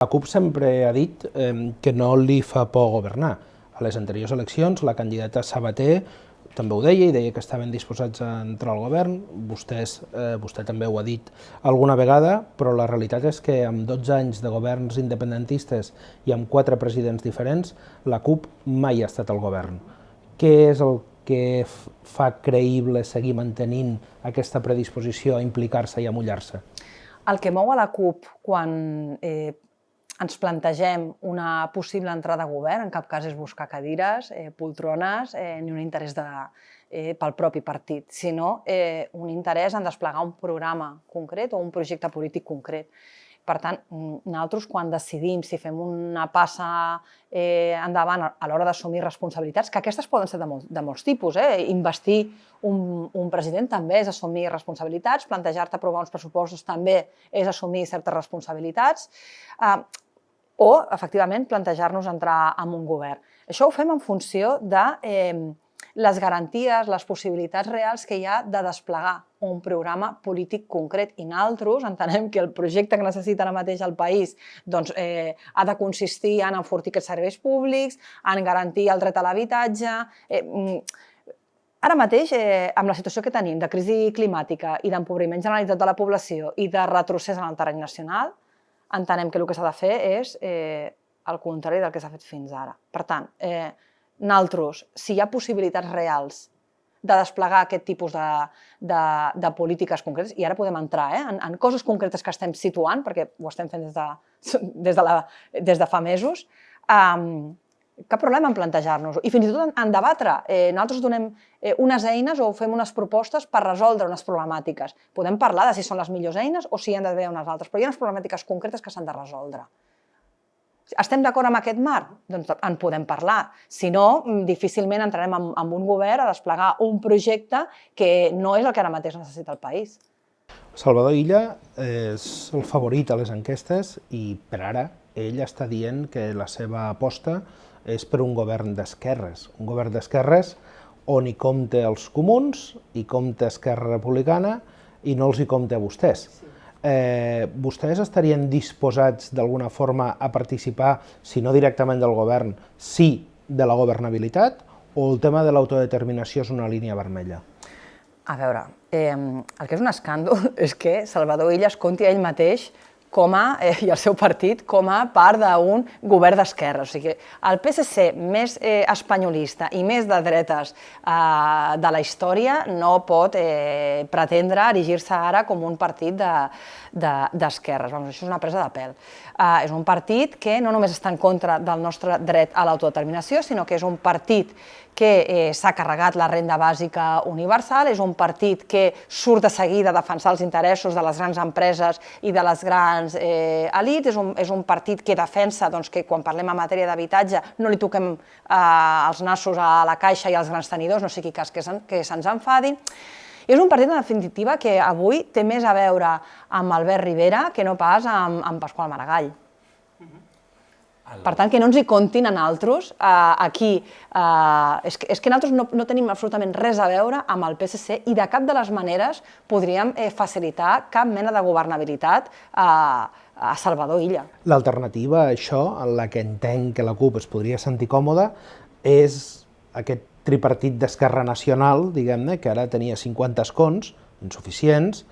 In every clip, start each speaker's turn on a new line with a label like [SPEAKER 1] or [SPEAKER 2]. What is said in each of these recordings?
[SPEAKER 1] La CUP sempre ha dit que no li fa por governar. A les anteriors eleccions, la candidata Sabater també ho deia, i deia que estaven disposats a entrar al govern. Vostè també ho ha dit alguna vegada, però la realitat és que amb 12 anys de governs independentistes i amb 4 presidents diferents, la CUP mai ha estat al govern. Què és el que fa creïble seguir mantenint aquesta predisposició a implicar-se i a mullar-se?
[SPEAKER 2] El que mou a la CUP quan ens plantegem una possible entrada a govern, en cap cas és buscar cadires, poltrones, ni un interès pel propi partit, sinó un interès en desplegar un programa concret o un projecte polític concret. Per tant, nosaltres quan decidim si fem una passa endavant a l'hora d'assumir responsabilitats, que aquestes poden ser de molts tipus, investir un president també és assumir responsabilitats, plantejar-te aprovar uns pressupostos també és assumir certes responsabilitats, o, efectivament, plantejar-nos entrar en un govern. Això ho fem en funció de les garanties, les possibilitats reals que hi ha de desplegar un programa polític concret. I nosaltres entenem que el projecte que necessita ara mateix el país ha de consistir en enfortir aquests serveis públics, en garantir el dret a l'habitatge. Ara mateix, amb la situació que tenim de crisi climàtica i d'empobriment generalitzat de la població i de retrocés en el terreny nacional, entenem que el que s'ha de fer és el contrari del que s'ha fet fins ara. Per tant, nosaltres, si hi ha possibilitats reals de desplegar aquest tipus de polítiques concretes, i ara podem entrar en coses concretes que estem situant, perquè ho estem fent des de fa mesos, cap problema en plantejar-nos-ho. I fins i tot en debatre. Nosaltres donem unes eines o fem unes propostes per resoldre unes problemàtiques. Podem parlar de si són les millors eines o si hi han d'haver unes altres, però hi ha unes problemàtiques concretes que s'han de resoldre. Estem d'acord amb aquest marc? Doncs en podem parlar. Si no, difícilment entrarem en un govern a desplegar un projecte que no és el que ara mateix necessita el país.
[SPEAKER 1] Salvador Illa és el favorit a les enquestes i per ara ell està dient que la seva aposta és per un govern d'esquerres. Un govern d'esquerres on hi compta els comuns, hi compta Esquerra Republicana i no els hi compta a vostès. Vostès estarien disposats d'alguna forma a participar, si no directament del govern, sí de la governabilitat, o el tema de l'autodeterminació és una línia vermella?
[SPEAKER 2] A veure, el que és un escàndol és que Salvador Illa es compti ell mateix i el seu partit com a part d'un govern d'esquerra. O sigui, el PSC més espanyolista i més de dretes de la història no pot pretendre erigir-se ara com un partit d'esquerres. Això és una presa de pèl. És un partit que no només està en contra del nostre dret a l'autodeterminació, sinó que és un partit que s'ha carregat la renda bàsica universal, és un partit que surt de seguida a defensar els interessos de les grans empreses i de les grans elits, és un partit que defensa que quan parlem en matèria d'habitatge no li toquem els nassos a la Caixa i als grans tenidors, no sigui cas que se'ns enfadi. És un partit, en definitiva, que avui té més a veure amb Albert Rivera que no pas amb Pasqual Maragall. Per tant, que no ens hi comptin a nosaltres aquí. És que nosaltres no tenim absolutament res a veure amb el PSC i de cap de les maneres podríem facilitar cap mena de governabilitat a Salvador Illa.
[SPEAKER 1] L'alternativa a això, en la que entenc que la CUP es podria sentir còmoda, és aquest tripartit d'Esquerra Nacional, diguem-ne, que ara tenia 50 escons, insuficients,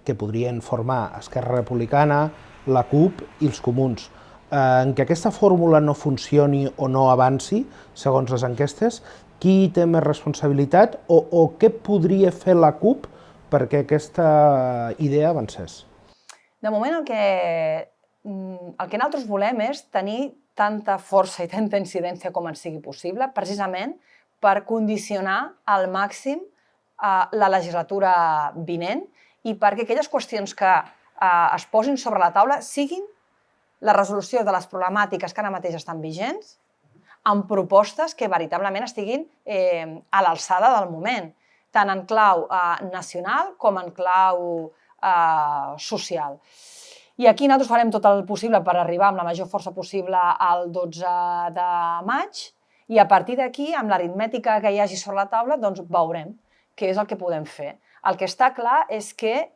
[SPEAKER 1] que podrien formar Esquerra Republicana, la CUP i els comuns. En què aquesta fórmula no funcioni o no avanci, segons les enquestes, qui té més responsabilitat o què podria fer la CUP perquè aquesta idea avancés?
[SPEAKER 2] De moment el que nosaltres volem és tenir tanta força i tanta incidència com ens sigui possible, precisament per condicionar al màxim la legislatura vinent i perquè aquelles qüestions que es posin sobre la taula siguin la resolució de les problemàtiques que ara mateix estan vigents amb propostes que veritablement estiguin a l'alçada del moment, tant en clau nacional com en clau social. I aquí nosaltres farem tot el possible per arribar amb la major força possible al 12 de maig i a partir d'aquí, amb l'aritmètica que hi hagi sobre la taula, doncs veurem què és el que podem fer. El que està clar és que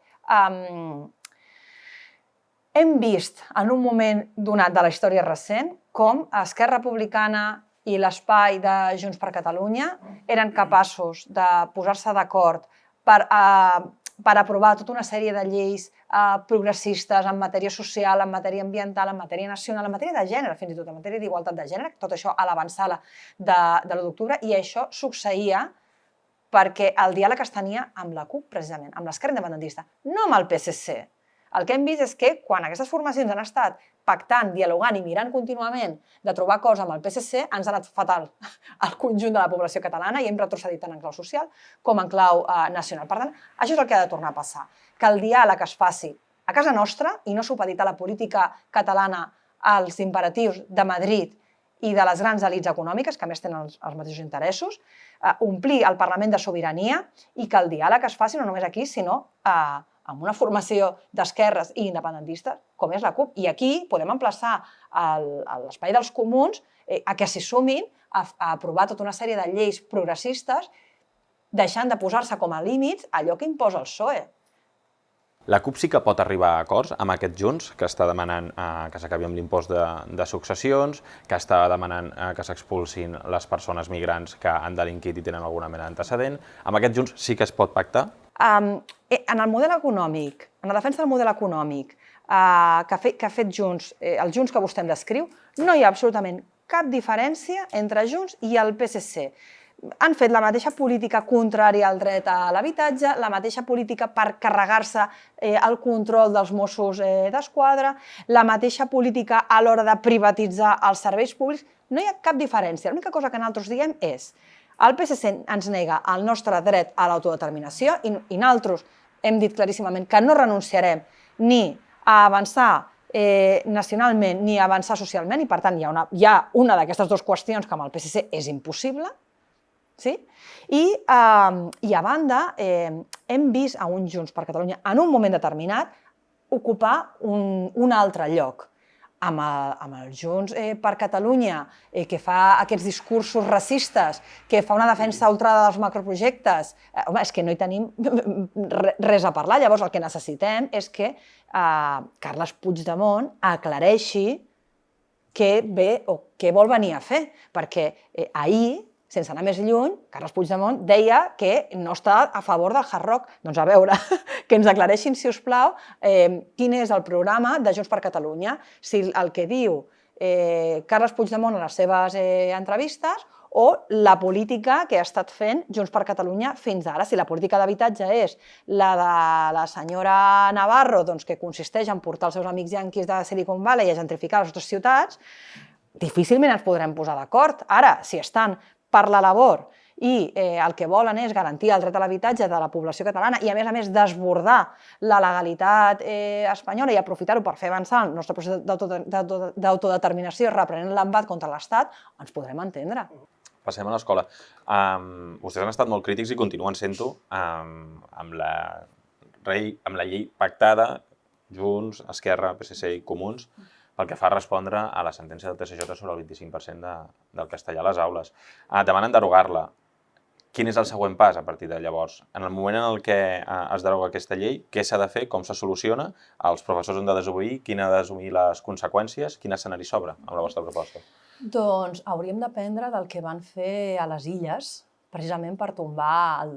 [SPEAKER 2] Hem vist en un moment donat de la història recent com Esquerra Republicana i l'espai de Junts per Catalunya eren capaços de posar-se d'acord per aprovar tota una sèrie de lleis progressistes en matèria social, en matèria ambiental, en matèria nacional, en matèria de gènere, fins i tot en matèria d'igualtat de gènere, tot això a l'avançada de l'1 d'octubre, i això succeïa perquè el diàleg es tenia amb la CUP, precisament, amb l'Esquerra Independentista, no amb el PSC. El que hem vist és que quan aquestes formacions han estat pactant, dialogant i mirant contínuament de trobar acords amb el PSC, ens ha anat fatal al conjunt de la població catalana i hem retrocedit tant en clau social com en clau nacional. Per tant, això és el que ha de tornar a passar, que el diàleg es faci a casa nostra i no supeditar la política catalana als imperatius de Madrid i de les grans elits econòmiques, que a més tenen els mateixos interessos, omplir el Parlament de sobirania i que el diàleg es faci no només aquí, sinó amb una formació d'esquerres i independentistes, com és la CUP. I aquí podem emplaçar l'espai dels comuns a que s'hi sumin a aprovar tota una sèrie de lleis progressistes, deixant de posar-se com a límits allò que imposa el PSOE.
[SPEAKER 3] La CUP sí que pot arribar a acords amb aquest Junts, que està demanant que s'acabi amb l'impost de successions, que està demanant que s'expulsin les persones migrants que han delinquit i tenen alguna mena d'antecedent. Amb aquest Junts sí que es pot pactar?
[SPEAKER 2] En el model econòmic, en la defensa del model econòmic que ha fet Junts, el Junts que vostè em descriu, no hi ha absolutament cap diferència entre Junts i el PSC. Han fet la mateixa política contrària al dret a l'habitatge, la mateixa política per carregar-se el control dels Mossos d'Esquadra, la mateixa política a l'hora de privatitzar els serveis públics. No hi ha cap diferència. L'única cosa que nosaltres diem és el PSC ens nega el nostre dret a l'autodeterminació i nosaltres hem dit claríssimament que no renunciarem ni a avançar nacionalment ni a avançar socialment i, per tant, hi ha una d'aquestes dues qüestions que amb el PSC és impossible. Sí? I a banda, hem vist a un Junts per Catalunya en un moment determinat ocupar un altre lloc. Amb el Junts per Catalunya, que fa aquests discursos racistes, que fa una defensa ultrada dels macroprojectes, home, és que no hi tenim res a parlar. Llavors, el que necessitem és que Carles Puigdemont aclareixi què ve o què vol venir a fer, perquè ahir, sense anar més lluny, Carles Puigdemont deia que no està a favor del Hard Rock. Doncs a veure, que ens aclareixin, si us plau, quin és el programa de Junts per Catalunya, si el que diu Carles Puigdemont en les seves entrevistes o la política que ha estat fent Junts per Catalunya fins ara. Si la política d'habitatge és la de la senyora Navarro, que consisteix en portar els seus amics yanquis de Silicon Valley i a gentrificar les nostres ciutats, difícilment ens podrem posar d'acord. Ara, si estan per la labor i el que volen és garantir el dret a l'habitatge de la població catalana i, a més, desbordar la legalitat espanyola i aprofitar-ho per fer avançar el nostre procés d'autodeterminació reprenent l'embat contra l'Estat, ens podrem entendre.
[SPEAKER 3] Passem a l'escola. Vostès han estat molt crítics i continuen sent-ho amb la llei pactada, Junts, Esquerra, PSC i Comuns, pel que fa a respondre a la sentència del TSJ sobre el 25% del castellà a les aules. Demanen derogar-la. Quin és el següent pas a partir de llavors? En el moment en el que es deroga aquesta llei, què s'ha de fer, com se soluciona, els professors han de desobeir, qui ha d'assumir les conseqüències, quin escenari s'obre amb la vostra proposta?
[SPEAKER 2] Doncs hauríem d'aprendre del que van fer a les Illes, precisament per tombar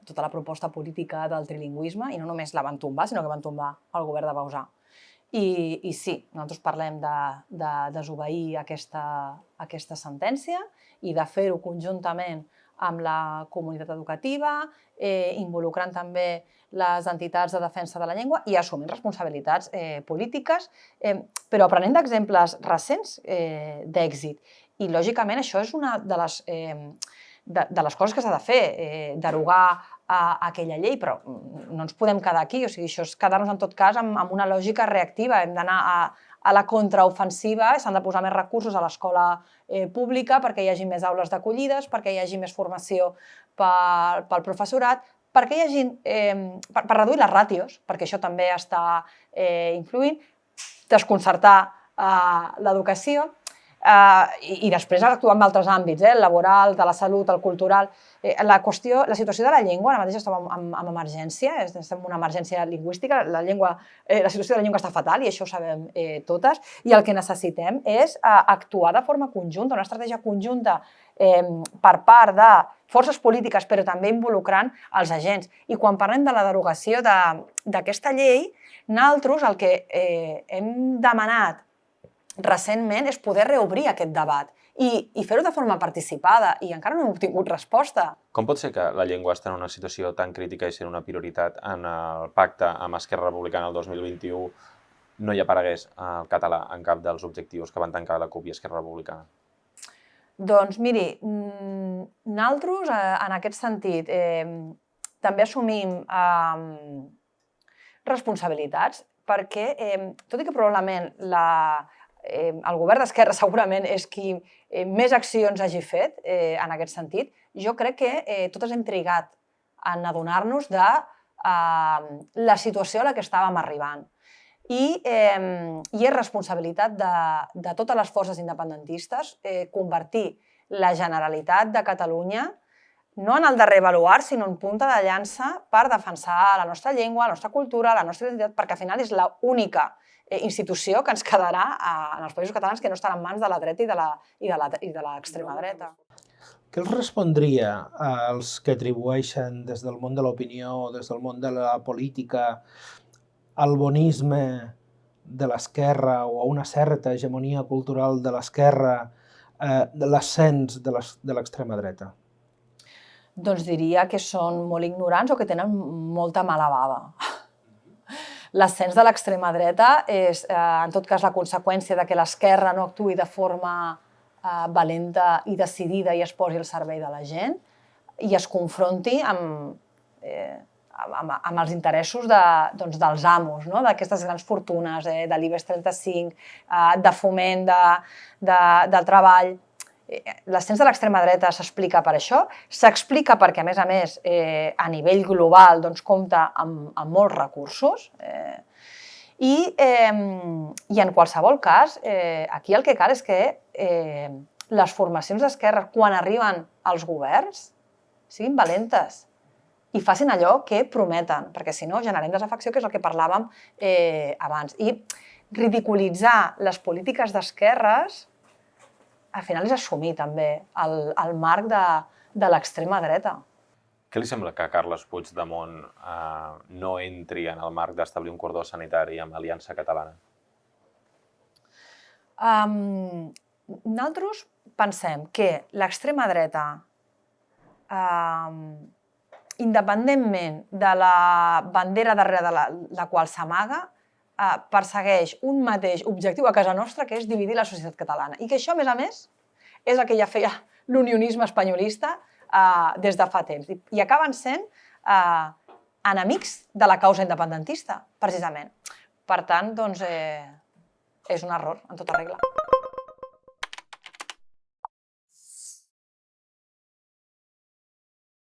[SPEAKER 2] tota la proposta política del trilingüisme, i no només la van tombar, sinó que van tombar el govern de Bauzá. I sí, nosaltres parlem de desobeir aquesta sentència i de fer-ho conjuntament amb la comunitat educativa, involucrant també les entitats de defensa de la llengua i assumint responsabilitats polítiques, però aprenent d'exemples recents d'èxit. I, lògicament, això és una de les coses que s'ha de fer, derogar aquella llei, però no ens podem quedar aquí, o sigui, això és quedar-nos en tot cas amb una lògica reactiva, hem d'anar a la contraofensiva, s'han de posar més recursos a l'escola pública perquè hi hagi més aules d'acollides, perquè hi hagi més formació pel professorat, per reduir les ràtios, perquè això també està influint, desconcertar l'educació, i després actuar en altres àmbits, el laboral, de la salut, el cultural. La situació de la llengua, ara mateix estem en emergència, estem en una emergència lingüística, la situació de la llengua està fatal i això ho sabem totes, i el que necessitem és actuar de forma conjunta, una estratègia conjunta per part de forces polítiques, però també involucrant els agents. I quan parlem de la derogació d'aquesta llei, nosaltres el que hem demanat recentment és poder reobrir aquest debat i fer-ho de forma participada, i encara no hem obtingut resposta.
[SPEAKER 3] Com pot ser que la llengua està en una situació tan crítica i sent una prioritat en el pacte amb Esquerra Republicana el 2021 no hi aparegués el català en cap dels objectius que van tancar la CUP i Esquerra Republicana?
[SPEAKER 2] Doncs miri, nosaltres en aquest sentit també assumim responsabilitats perquè, tot i que probablement el govern d'Esquerra segurament és qui més accions hagi fet en aquest sentit, jo crec que totes hem trigat en adonar-nos de la situació a la que estàvem arribant. I és responsabilitat de totes les forces independentistes convertir la Generalitat de Catalunya no en el darrer baluard, sinó en punta de llança per defensar la nostra llengua, la nostra cultura, la nostra identitat, perquè al final és l'única institució que ens quedarà en els països catalans que no estan en mans de la dreta i de l'extrema dreta.
[SPEAKER 1] Què els respondria als que atribueixen des del món de l'opinió, des del món de la política, al bonisme de l'esquerra o a una certa hegemonia cultural de l'esquerra, l'ascens de l'extrema dreta?
[SPEAKER 2] Doncs diria que són molt ignorants o que tenen molta mala bava. L'ascens de l'extrema dreta és, en tot cas, la conseqüència de que l'esquerra no actuï de forma valenta i decidida i es posi al servei de la gent i es confronti amb els interessos dels amos, d'aquestes grans fortunes, de l'IBEX 35, de foment del treball. L'ascens de l'extrema dreta s'explica per això, s'explica perquè, a més, a nivell global compta amb molts recursos i en qualsevol cas, aquí el que cal és que les formacions d'esquerra, quan arriben als governs, siguin valentes i facin allò que prometen, perquè si no generem desafecció, que és el que parlàvem abans. I ridiculitzar les polítiques d'esquerres al final és assumir també el marc de l'extrema dreta.
[SPEAKER 3] Què li sembla que Carles Puigdemont no entri en el marc d'establir un cordó sanitari amb Aliança Catalana?
[SPEAKER 2] Nosaltres pensem que l'extrema dreta, independentment de la bandera darrere de la qual s'amaga, persegueix un mateix objectiu a casa nostra, que és dividir la societat catalana. I que això, a més, és el que ja feia l'unionisme espanyolista des de fa temps. I acaben sent enemics de la causa independentista, precisament. Per tant, és un error, en tota regla.